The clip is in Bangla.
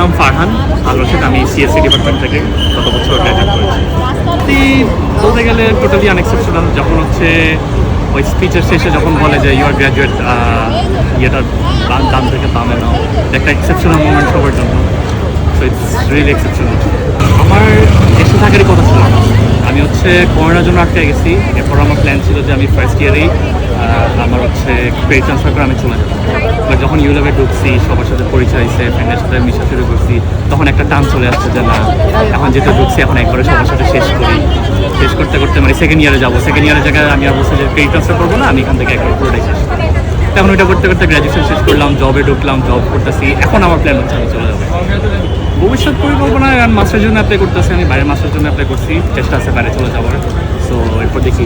নাম ফারহান আল রশিদ, আমি সিএসসি ডিপার্টমেন্ট থেকে গত বছর গ্র্যাজুয়েট করেছি। বলতে গেলে টোটালি আনএক্সেপশনাল। যখন হচ্ছে ওই স্পিচের শেষে যখন বলে যে ইউ আর গ্র্যাজুয়েট, ইয়েটা দাম থেকে দামে নাও, একটা এক্সেপশনাল মোমেন্ট সবার জন্য। So it's really exceptional. আমার দেশে থাকারই কথা ছিল না, আমি হচ্ছে করোনার জন্য আটকে গেছি। এরপর আমার প্ল্যান ছিল যে আমি ফার্স্ট ইয়ারেই আমার হচ্ছে ক্রেডিট ট্রান্সফার করে আমি চলে যাবো। বাট যখন ইউলেভে ঢুকছি, সবার সাথে পরিচয় হয়েছে, ফ্রেন্ডের সাথে মিশা শুরু করছি, তখন একটা টান চলে আসছে যে না, এখন যেহেতু ঢুকছি এখন একবারে সবার সাথে শেষ করি। শেষ করতে করতে মানে সেকেন্ড ইয়ারে যাবো, সেকেন্ড ইয়ারের জায়গায় আমি আর বলছি যে ক্রেডিট ট্রান্সফার করবো না, আমি এখান থেকে একবার পুরোটাই শেষ করি। তেমন ওইটা করতে করতে গ্র্যাজুয়েশন শেষ করলাম, জবে ঢুকলাম, জব করতেছি। এখন আমার প্ল্যান হচ্ছে আমি চলে যাবো। ভবিষ্যৎ পরিকল্পনা মাস্টারের জন্য অ্যাপ্লাই করতেছি, আমি বাইরের মাস্টারের জন্য অ্যাপ্লাই করছি, চেষ্টা আছে বাইরে চলে যাওয়ার। সো এরপর দেখি